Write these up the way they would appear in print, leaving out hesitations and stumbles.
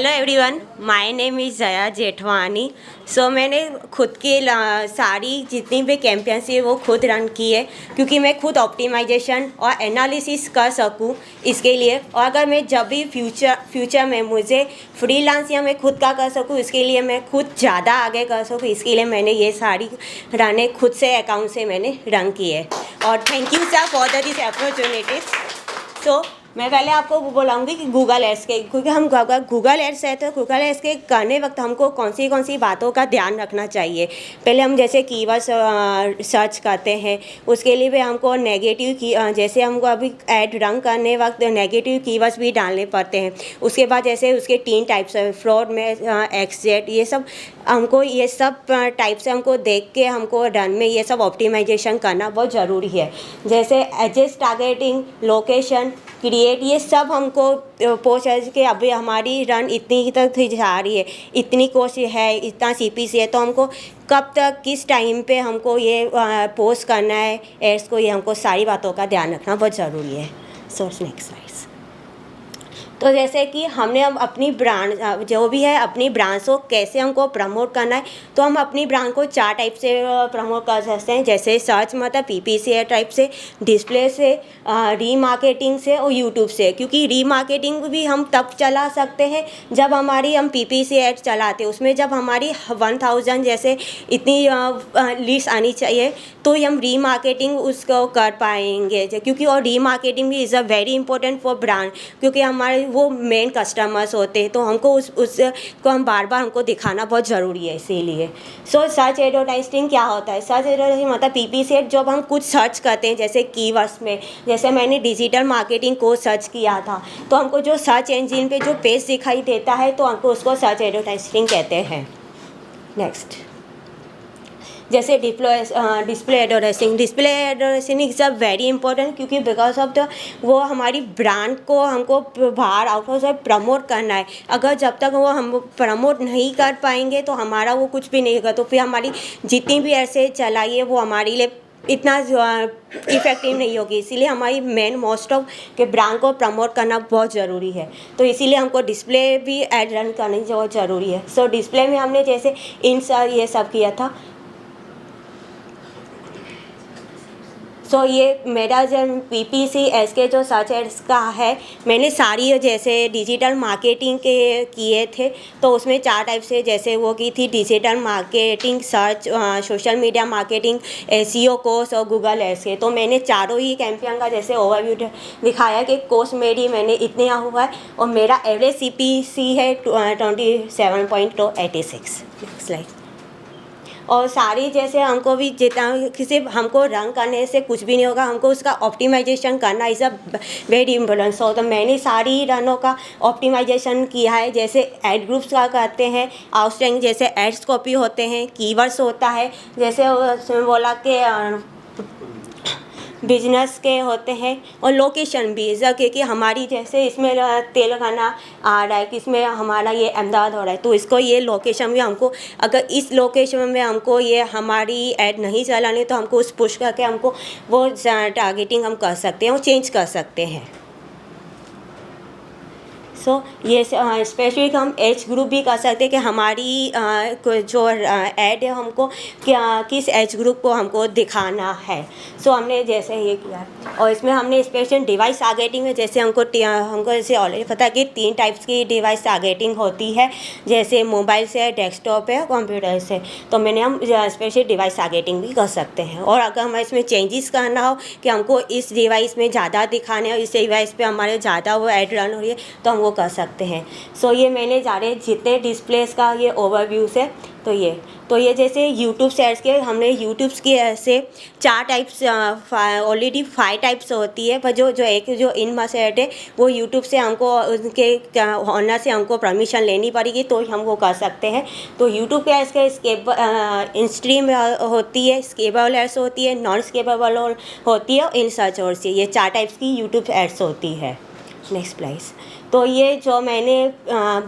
Hello everyone, my name is Jaya Jethwani. So मैंने खुद की सारी जितनी भी कैंपेन्स है वो खुद रन की है, क्योंकि मैं खुद ऑप्टिमाइजेशन और एनालिसिस कर सकूं इसके लिए। और अगर मैं जब भी फ्यूचर में मुझे फ्रीलांस या मैं खुद का कर सकूं, इसके लिए मैं खुद ज़्यादा आगे कर सकूं, इसके लिए मैंने ये सारी रने खुद से अकाउंट से मैंने रन की है। और thank you sir for this opportunities. So मैं पहले आपको बोलाऊंगी कि गूगल एड्स के, क्योंकि हम गूगल एड्स है तो गूगल एड्स के करने वक्त हमको कौन सी बातों का ध्यान रखना चाहिए। पहले हम जैसे कीवर्ड्स सर्च करते हैं, उसके लिए भी हमको नेगेटिव की जैसे हमको अभी ऐड रन करने वक्त नेगेटिव कीवर्ड्स भी डालने पड़ते हैं। उसके बाद जैसे उसके 3 टाइप्स है, फ्रॉड में एक्सजेट, ये सब हमको ये सब टाइप से हमको देख के हमको रन में ये सब ऑप्टिमाइजेशन करना बहुत ज़रूरी है। जैसे एजेस टारगेटिंग, लोकेशन, क्रिएट, ये सब हमको पोस्ट के अभी हमारी रन इतनी तक जा रही है, इतनी कोशिश है, इतना CPC है, तो हमको कब तक किस टाइम पे हमको ये पोस्ट करना है एड्स को, ये हमको सारी बातों का ध्यान रखना बहुत ज़रूरी है। So next slide. तो जैसे कि हमने अब अपनी ब्रांड जो भी है अपनी ब्रांड्स को कैसे हमको प्रमोट करना है, तो हम अपनी ब्रांड को 4 टाइप से प्रमोट कर सकते हैं। जैसे सर्च मतलब PPC टाइप से, डिस्प्ले से, रीमार्केटिंग से और यूट्यूब से। क्योंकि रीमार्केटिंग भी हम तब चला सकते हैं जब हमारी हम PPC ऐड चलाते हैं, उसमें जब हमारी 1000 जैसे इतनी लिस्ट आनी चाहिए तो हम रीमार्केटिंग उसको कर पाएंगे। क्योंकि और रीमार्केटिंग भी is a very important for brand, क्योंकि हमारे वो मेन कस्टमर्स होते हैं, तो हमको उसको हम बार बार हमको दिखाना बहुत ज़रूरी है इसीलिए। सो सर्च एडवर्टाइजिंग क्या होता है? सर्च एडवर्टाइजिंग मतलब PPC ऐड जब हम कुछ सर्च करते हैं, जैसे कीवर्ड्स में, जैसे मैंने डिजिटल मार्केटिंग को सर्च किया था, तो हमको जो सर्च इंजिन पे जो पेज दिखाई देता है तो हमको उसको सर्च एडवर्टाइजिंग कहते हैं। नेक्स्ट, जैसे display advertising is a very important, क्योंकि बिकॉज ऑफ द वो हमारी ब्रांड को हमको बाहर आउट ऑफ से प्रमोट करना है। अगर जब तक वो हम प्रमोट नहीं कर पाएंगे तो हमारा वो कुछ भी नहीं होगा, तो फिर हमारी जितनी भी ऐसे चलाइए वो हमारे लिए इतना इफ़ेक्टिव नहीं होगी। इसीलिए हमारी मेन मोस्ट ऑफ के ब्रांड को प्रमोट करना बहुत ज़रूरी है। तो इसीलिए हमको डिस्प्ले भी ऐड रन करनी बहुत ज़रूरी है। सो डिस्प्ले में हमने जैसे ये सब किया था। सो ये मेरा जो PPC एस के जो सर्च एड्स का है, मैंने सारी जैसे डिजिटल मार्केटिंग के किए थे, तो उसमें 4 टाइप से जैसे वो की थी digital marketing, search, social media marketing, SEO course और गूगल एड्स के। तो मैंने चारों ही कैंपेन का जैसे ओवरव्यू दिखाया कि कोर्स मेरी मैंने इतने हुआ है और मेरा एवरेज CPC है 27.86। स्लाइड। और सारी जैसे हमको भी जितना किसी हमको रन करने से कुछ भी नहीं होगा, हमको उसका ऑप्टिमाइजेशन करना इज़ अ वेरी इंपॉर्टेंट। सो तो मैंने सारी रनों का ऑप्टिमाइजेशन किया है। जैसे ऐड ग्रुप्स का करते हैं, आउटस्टैंडिंग जैसे एड्स कॉपी होते हैं, कीवर्ड्स होता है, जैसे उसमें बोला कि बिजनेस के होते हैं, और लोकेशन भी क्योंकि हमारी जैसे इसमें तेलंगाना आ रहा है, कि इसमें हमारा ये अहमदाबाद हो रहा है, तो इसको ये लोकेशन भी हमको, अगर इस लोकेशन में हमको ये हमारी ऐड नहीं चलानी तो हमको उस पुश करके हमको वो टारगेटिंग हम कर सकते हैं और चेंज कर सकते हैं। सो ये स्पेशली हम एज ग्रुप भी कर सकते हैं कि हमारी जो ऐड है हमको क्या किस एज ग्रुप को हमको दिखाना है। सो हमने जैसे ये किया, और इसमें हमने स्पेशल डिवाइस टारगेटिंग में जैसे हमको जैसे ऑलरेडी पता है कि 3 टाइप्स की डिवाइस टारगेटिंग होती है, जैसे मोबाइल से, डेस्कटॉप है, कंप्यूटर से। तो मैंने हम स्पेशल डिवाइस टारगेटिंग भी कर सकते हैं। और अगर हमें इसमें चेंजेस करना हो कि हमको इस डिवाइस में ज़्यादा दिखाने और इस डिवाइस पे हमारे ज़्यादा वो ऐड रन हो रही है तो हम वो कर सकते हैं। सो ये मैंने सारे जितने डिस्प्लेस का ये ओवरव्यू से, तो ये जैसे यूट्यूब से एड्स के हमने यूट्यूब की ऐसे 4 टाइप्स, ऑलरेडी 5 टाइप्स होती है, पर जो एक जो इन मस ऐड है वो यूट्यूब से हमको उनके ऑनर से हमको परमिशन लेनी पड़ेगी तो हम वो कर सकते हैं। तो यूट्यूब के एड्स के इन स्ट्रीम होती है, स्केपेबल एड्स होती है, नॉन स्केपेबल होती है, और इन सर्च और से, ये 4 टाइप्स की यूट्यूब एड्स होती है। Next please. तो ये जो मैंने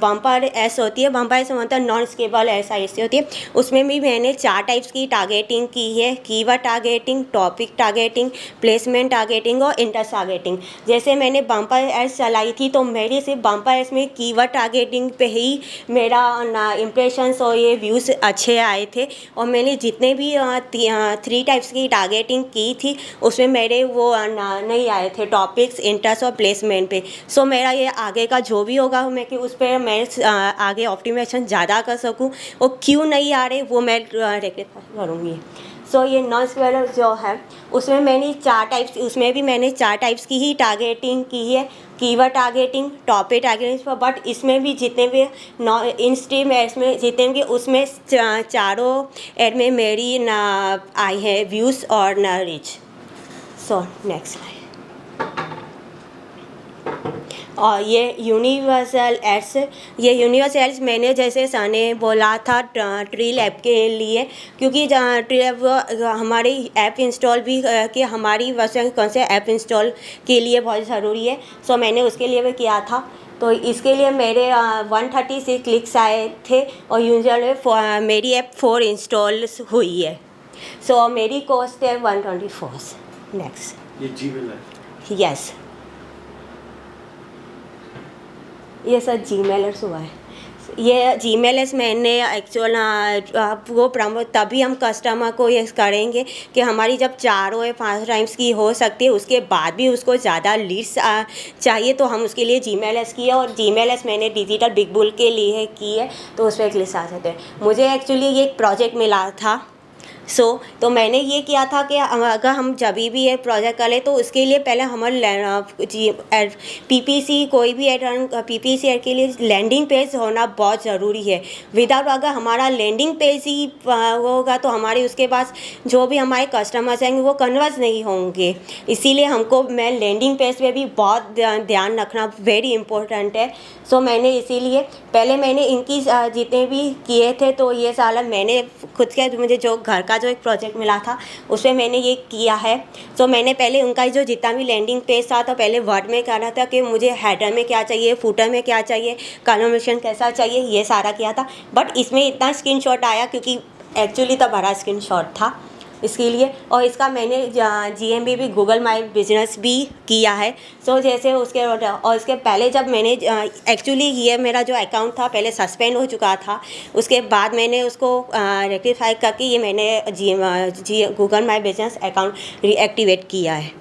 बम्पर एस होती है, बम्पर एस मतलब नॉन स्केलेबल एस ऐसी होती है, उसमें भी मैंने 4 टाइप्स की टारगेटिंग की है। Keyword targeting, topic targeting, placement targeting और इंटरेस्ट टारगेटिंग। जैसे मैंने बम्पर एस चलाई थी तो मेरी सिर्फ बम्पर एस में कीवर्ड टारगेटिंग पे ही मेरा इम्प्रेशंस और ये व्यूज़ अच्छे आए थे। और मैंने जितने भी 3 टाइप्स की टारगेटिंग की थी उसमें मेरे वो नहीं आए थे टॉपिक्स, इंटरेस्ट और प्लेसमेंट पे। सो मेरा ये आगे का जो भी होगा मैं कि उस पर मैं आगे ऑप्टिमाइजेशन ज़्यादा कर सकूं, और क्यों नहीं आ रहे वो मैं रेक्टिफाई करूँगी। सो ये नॉन स्केलेबल जो है उसमें मैंने 4 टाइप्स, उसमें भी मैंने 4 टाइप्स की ही टारगेटिंग की है। Keyword targeting, topic targeting, but इसमें भी जितने भी इन स्ट्रीम एड्स में जितने भी उसमें चारों एड में मेरी ना आई है व्यूज़ और ना रीच। So next slide. और ये यूनिवर्सल एड्स, ये यूनिवर्सल एड्स मैंने जैसे साने बोला था ट्री लैब के लिए, क्योंकि ट्री लैब हमारी ऐप इंस्टॉल भी कि हमारी वर्जन कौन से ऐप इंस्टॉल के लिए बहुत ज़रूरी है। सो मैंने उसके लिए भी किया था। तो इसके लिए मेरे 136 क्लिक्स आए थे और यूजुअली मेरी ऐप 4 इंस्टॉल हुई है। सो मेरी कॉस्ट है 124। नेक्स्ट। ये जीमेल है? यस, ये सर जीमेलर्स हुआ है। ये जीमेलर्स मैंने एक्चुअल वो तभी हम कस्टमर को ये करेंगे कि हमारी जब 4 या 5 टाइम्स की हो सकती है, उसके बाद भी उसको ज़्यादा लीड्स चाहिए तो हम उसके लिए जीमेलर्स किए। और जीमेलर्स मैंने डिजिटल बिग बुल के लिए की है, तो उस पर एक लिस्ट आ सकते हैं। मुझे एक्चुअली ये एक प्रोजेक्ट मिला था। तो मैंने ये किया था कि अगर हम जब भी ये प्रोजेक्ट करें तो उसके लिए पहले हमारे पीपीसी कोई भी ऐड पीपीसी ऐड के लिए लैंडिंग पेज होना बहुत ज़रूरी है। विदाउट अगर हमारा लैंडिंग पेज ही होगा तो हमारे उसके पास जो भी हमारे कस्टमर्स आएंगे वो कन्वर्स नहीं होंगे। इसीलिए हमको मैं लैंडिंग पेज पे भी बहुत ध्यान रखना वेरी इंपॉर्टेंट है। सो मैंने इसीलिए पहले मैंने इनकी जितने भी किए थे तो ये साल मैंने खुद के मुझे जो घर का जो एक प्रोजेक्ट मिला था उसमें मैंने ये किया है। सो मैंने पहले उनका जो जितना भी लैंडिंग पेज था तो पहले वर्ड में करना था कि मुझे हेडर में क्या चाहिए, फुटर में क्या चाहिए, कॉलम कैसा चाहिए, ये सारा किया था। बट इसमें इतना स्क्रीनशॉट आया क्योंकि एक्चुअली तो बड़ा स्क्रीनशॉट था इसके लिए। और इसका मैंने GMB भी गूगल माई बिजनेस भी किया है। सो जैसे उसके और इसके पहले जब मैंने एक्चुअली ये मेरा जो अकाउंट था पहले सस्पेंड हो चुका था, उसके बाद मैंने उसको रेक्टिफाई करके ये मैंने Google my business account reactivate किया है।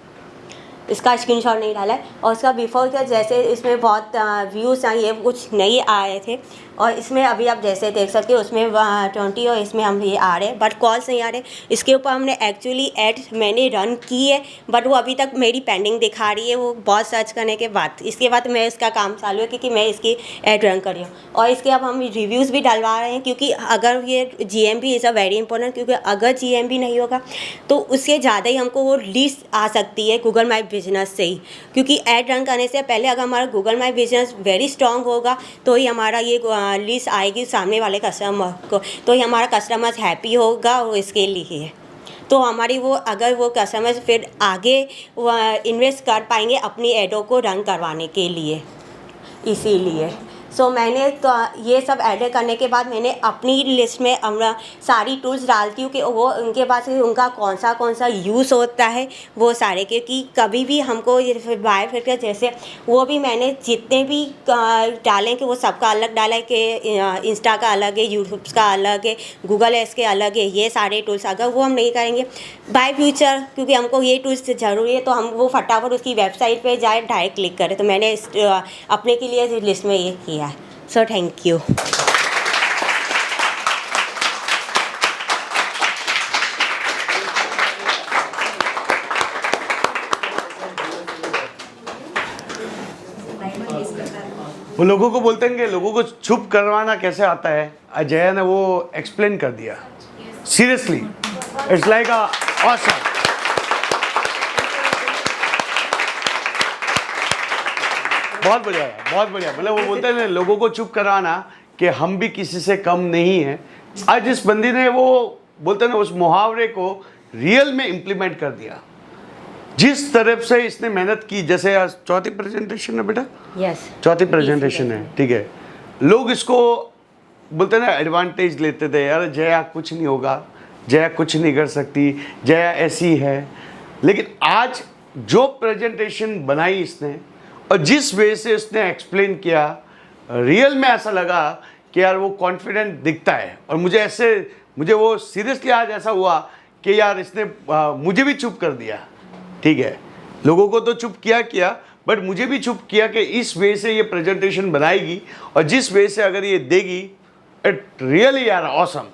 इसका स्क्रीनशॉट नहीं डाला है। और उसका बिफोर का जैसे इसमें बहुत व्यूज़ ये कुछ नहीं आए थे, और इसमें अभी आप जैसे देख सकते हो उसमें 20 और इसमें हम ये आ रहे हैं बट कॉल्स नहीं आ रहे। इसके ऊपर हमने एक्चुअली ऐड मैंने रन की है बट वो अभी तक मेरी पेंडिंग दिखा रही है, वो बहुत सर्च करने के बाद इसके बाद मैं इसका काम चालू है क्योंकि मैं इसकी ऐड रन कर रही हूँ। और इसके अब हम रिव्यूज़ भी डलवा रहे हैं क्योंकि अगर ये GMB is a very important, क्योंकि अगर GMB नहीं होगा तो उससे ज़्यादा ही हमको वो लीड्स आ सकती है गूगल माई बिजनेस से ही। क्योंकि ऐड रन करने से पहले अगर हमारा Google my business very strong होगा तो ही हमारा ये लिस्ट आएगी सामने वाले कस्टमर को, तो ही हमारा कस्टमर्स हैप्पी होगा। और इसके लिए तो हमारी वो अगर वो कस्टमर्स फिर आगे इन्वेस्ट कर पाएंगे अपनी एडों को रन करवाने के लिए। इसीलिए सो मैंने तो ये सब ऐड करने के बाद मैंने अपनी लिस्ट में सारी टूल्स डालती हूँ कि वो उनके पास उनका कौन सा यूज़ होता है वो सारे, क्योंकि कभी भी हमको बाय फिर जैसे वो भी मैंने जितने भी डालें कि वो सबका अलग डाला है कि इंस्टा का अलग है, यूट्यूब का अलग है, गूगल एड्स के अलग है। ये सारे टूल्स अगर वो हम नहीं करेंगे बाय फ्यूचर, क्योंकि हमको ये टूल्स ज़रूरी है तो हम वो फटाफट उसकी वेबसाइट पे जाए डायरेक्ट क्लिक करें। तो मैंने अपने के लिए लिस्ट में ये किया। So thank you. वो लोगों को बोलते हैं कि लोगों को चुप करवाना कैसे आता है, अजय ने वो एक्सप्लेन कर दिया। Seriously it's like a awesome. बहुत बढ़िया है, बहुत बढ़िया। मतलब वो बोलते हैं लोगों को चुप कराना कि हम भी किसी से कम नहीं हैं। आज इस बंदी ने वो बोलते हैं ना उस मुहावरे को रियल में इम्प्लीमेंट कर दिया। जिस तरफ से इसने मेहनत की, जैसे आज चौथी प्रेजेंटेशन है बेटा, यस चौथी प्रेजेंटेशन है, ठीक है। लोग इसको बोलते हैं ना, एडवांटेज लेते थे, यार जया कुछ नहीं होगा, जया कुछ नहीं कर सकती, जया ऐसी है। लेकिन आज जो प्रेजेंटेशन बनाई इसने और जिस वे से इसने एक्सप्लेन किया, रियल में ऐसा लगा कि यार वो कॉन्फिडेंट दिखता है। और मुझे वो सीरियसली आज ऐसा हुआ कि यार इसने मुझे भी चुप कर दिया, ठीक है। लोगों को तो चुप किया, बट मुझे भी चुप किया कि इस वे से ये प्रेजेंटेशन बनाएगी और जिस वे से अगर ये देगी, इट रियली यार ऑसम।